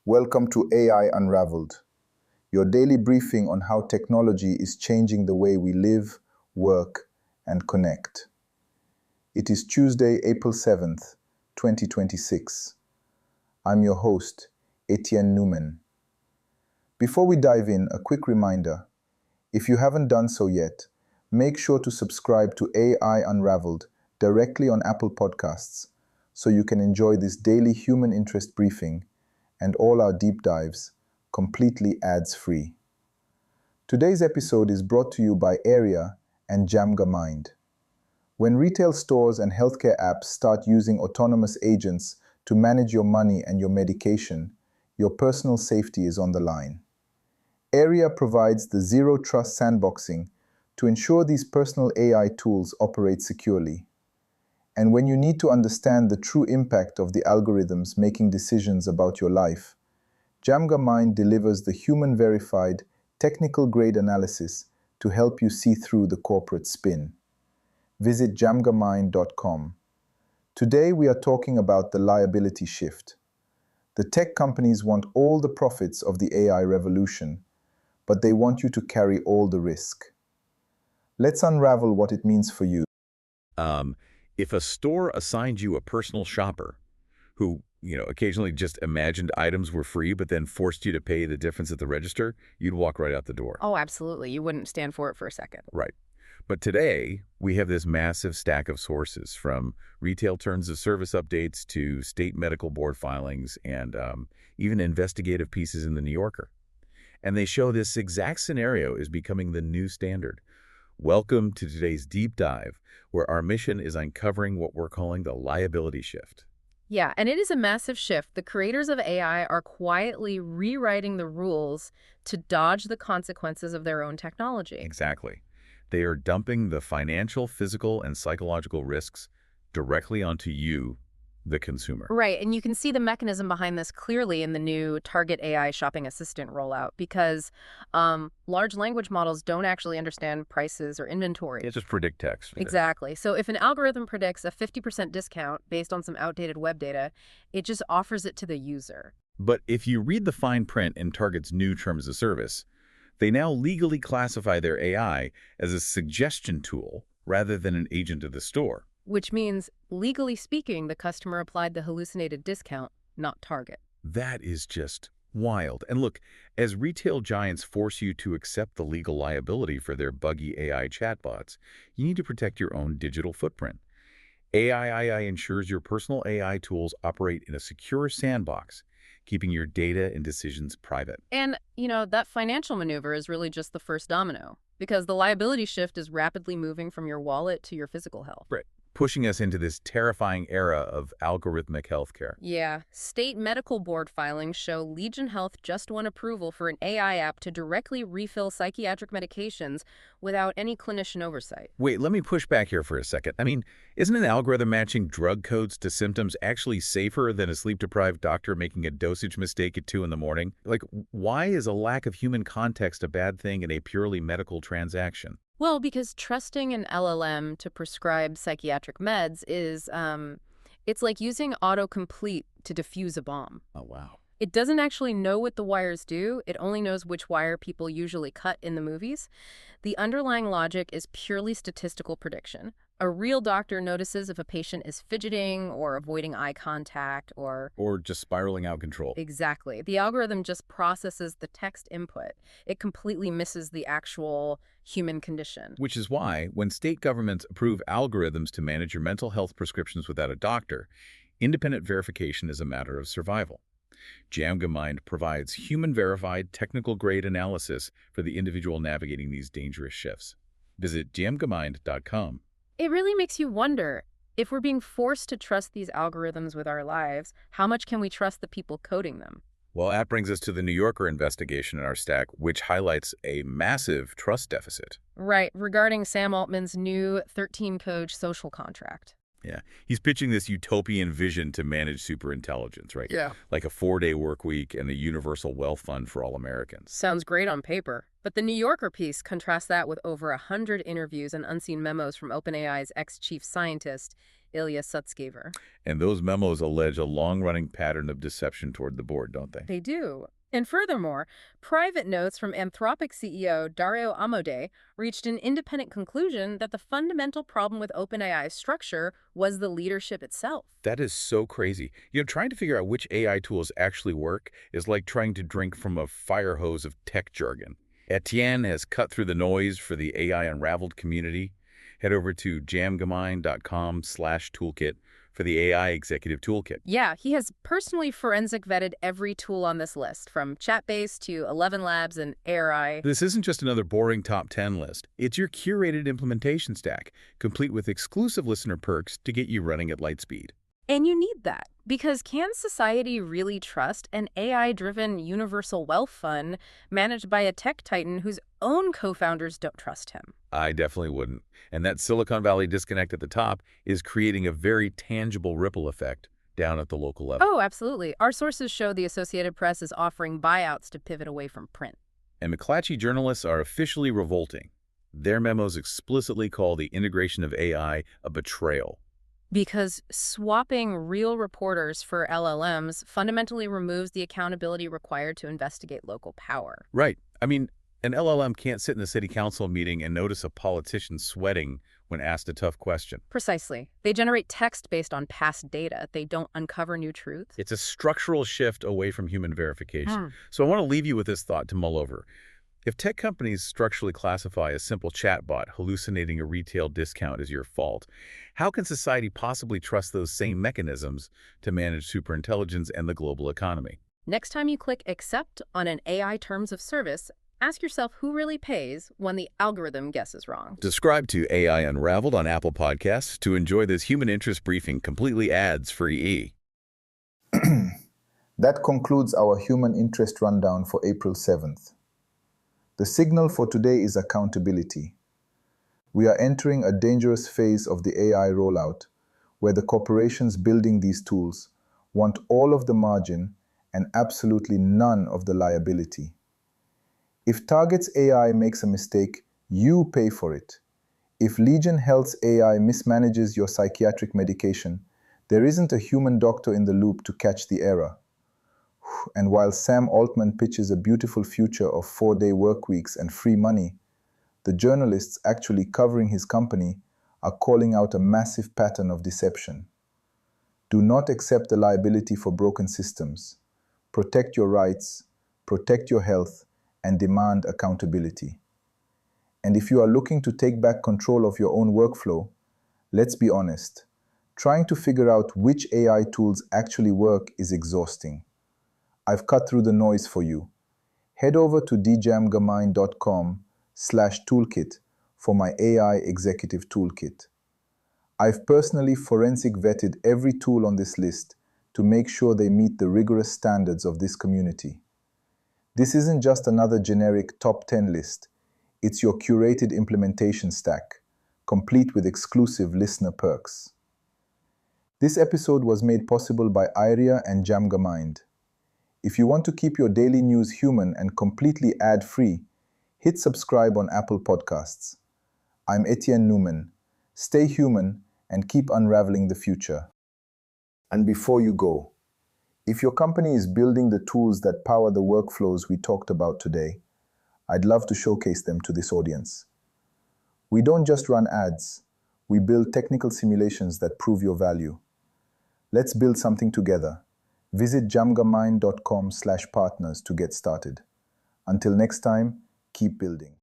Welcome to AI Unraveled, your daily briefing on how technology is changing the way we live, work, and connect. It is Tuesday, April 7th, 2026. I'm your host, Etienne Newman. Before we dive in, a quick reminder. If you haven't done so yet, make sure to subscribe to AI Unraveled directly on Apple Podcasts so you can enjoy this daily human interest briefing and all our deep dives completely ads-free. Today's episode is brought to you by Area and Jamga Mind. When retail stores and healthcare apps start using autonomous agents to manage your money and your medication, your personal safety is on the line. Area provides the zero-trust sandboxing to ensure these personal AI tools operate securely. And when you need to understand the true impact of the algorithms making decisions about your life, Jamga Mind delivers the human-verified, technical-grade analysis to help you see through the corporate spin. Visit jamgamind.com. Today we are talking about the liability shift. The tech companies want all the profits of the AI revolution, but they want you to carry all the risk. Let's unravel what it means for you. If a store assigned you a personal shopper who, occasionally just imagined items were free but then forced you to pay the difference at the register, you'd walk right out the door. Oh, absolutely. You wouldn't stand for it for a second. Right. But today, we have this massive stack of sources, from retail terms of service updates to state medical board filings and even investigative pieces in the New Yorker. And they show this exact scenario is becoming the new standard. Welcome to today's deep dive, where our mission is uncovering what we're calling the liability shift. Yeah, and it is a massive shift. The creators of AI are quietly rewriting the rules to dodge the consequences of their own technology. Exactly. They are dumping the financial, physical, and psychological risks directly onto you, the consumer. Right, and you can see the mechanism behind this clearly in the new Target AI shopping assistant rollout, because large language models don't actually understand prices or inventory. They just predict text. Exactly. So if an algorithm predicts a 50% discount based on some outdated web data, it just offers it to the user. But if you read the fine print in Target's new terms of service, they now legally classify their AI as a suggestion tool rather than an agent of the store. Which means, legally speaking, the customer applied the hallucinated discount, not Target. That is just wild. And look, as retail giants force you to accept the legal liability for their buggy AI chatbots, you need to protect your own digital footprint. AI ensures your personal AI tools operate in a secure sandbox, keeping your data and decisions private. And, that financial maneuver is really just the first domino, because the liability shift is rapidly moving from your wallet to your physical health. Right. Pushing us into this terrifying era of algorithmic healthcare. Yeah. State medical board filings show Legion Health just won approval for an AI app to directly refill psychiatric medications without any clinician oversight. Wait, let me push back here for a second. Isn't an algorithm matching drug codes to symptoms actually safer than a sleep-deprived doctor making a dosage mistake at 2 in the morning? Why is a lack of human context a bad thing in a purely medical transaction? Well, because trusting an LLM to prescribe psychiatric meds is, it's like using autocomplete to defuse a bomb. Oh, wow. It doesn't actually know what the wires do. It only knows which wire people usually cut in the movies. The underlying logic is purely statistical prediction. A real doctor notices if a patient is fidgeting or avoiding eye contact or just spiraling out of control. Exactly. The algorithm just processes the text input. It completely misses the actual human condition. Which is why, when state governments approve algorithms to manage your mental health prescriptions without a doctor, independent verification is a matter of survival. Jamga Mind provides human-verified, technical-grade analysis for the individual navigating these dangerous shifts. Visit jamgamind.com. It really makes you wonder, if we're being forced to trust these algorithms with our lives, how much can we trust the people coding them? Well, that brings us to the New Yorker investigation in our stack, which highlights a massive trust deficit. Right, regarding Sam Altman's new 13-code social contract. Yeah, he's pitching this utopian vision to manage superintelligence, right? Yeah. Like a 4-day work week and a universal wealth fund for all Americans. Sounds great on paper. But the New Yorker piece contrasts that with over 100 interviews and unseen memos from OpenAI's ex-chief scientist, Ilya Sutskever. And those memos allege a long-running pattern of deception toward the board, don't they? They do. And furthermore, private notes from Anthropic CEO Dario Amodei reached an independent conclusion that the fundamental problem with OpenAI's structure was the leadership itself. That is so crazy. Trying to figure out which AI tools actually work is like trying to drink from a fire hose of tech jargon. Etienne has cut through the noise for the AI Unraveled community. Head over to jamgamine.com/toolkit for the AI Executive Toolkit. Yeah, he has personally forensic vetted every tool on this list, from Chatbase to 11 Labs and ARI. This isn't just another boring top 10 list. It's your curated implementation stack, complete with exclusive listener perks to get you running at light speed. And you need that, because can society really trust an AI-driven universal wealth fund managed by a tech titan whose own co-founders don't trust him? I definitely wouldn't. And that Silicon Valley disconnect at the top is creating a very tangible ripple effect down at the local level. Oh, absolutely. Our sources show the Associated Press is offering buyouts to pivot away from print. And McClatchy journalists are officially revolting. Their memos explicitly call the integration of AI a betrayal. Because swapping real reporters for LLMs fundamentally removes the accountability required to investigate local power. Right. I mean, an LLM can't sit in a city council meeting and notice a politician sweating when asked a tough question. Precisely. They generate text based on past data. They don't uncover new truths. It's a structural shift away from human verification. So I want to leave you with this thought to mull over. If tech companies structurally classify a simple chatbot hallucinating a retail discount as your fault, how can society possibly trust those same mechanisms to manage superintelligence and the global economy? Next time you click Accept on an AI terms of service, ask yourself who really pays when the algorithm guesses wrong. Subscribe to AI Unraveled on Apple Podcasts to enjoy this human interest briefing completely ads-free. That concludes our human interest rundown for April 7th. The signal for today is accountability. We are entering a dangerous phase of the AI rollout, where the corporations building these tools want all of the margin and absolutely none of the liability. If Target's AI makes a mistake, you pay for it. If Legion Health's AI mismanages your psychiatric medication, there isn't a human doctor in the loop to catch the error. And while Sam Altman pitches a beautiful future of 4-day work weeks and free money, the journalists actually covering his company are calling out a massive pattern of deception. Do not accept the liability for broken systems. Protect your rights, protect your health, and demand accountability. And if you are looking to take back control of your own workflow, let's be honest, trying to figure out which AI tools actually work is exhausting. I've cut through the noise for you. Head over to djamgamine.com/toolkit for my AI Executive Toolkit. I've personally forensic vetted every tool on this list to make sure they meet the rigorous standards of this community. This isn't just another generic top 10 list. It's your curated implementation stack, complete with exclusive listener perks. This episode was made possible by Iria and Jamgamind. If you want to keep your daily news human and completely ad-free, hit subscribe on Apple Podcasts. I'm Etienne Newman. Stay human and keep unraveling the future. And before you go, if your company is building the tools that power the workflows we talked about today, I'd love to showcase them to this audience. We don't just run ads, we build technical simulations that prove your value. Let's build something together. Visit jamgamine.com/partners to get started. Until next time, keep building.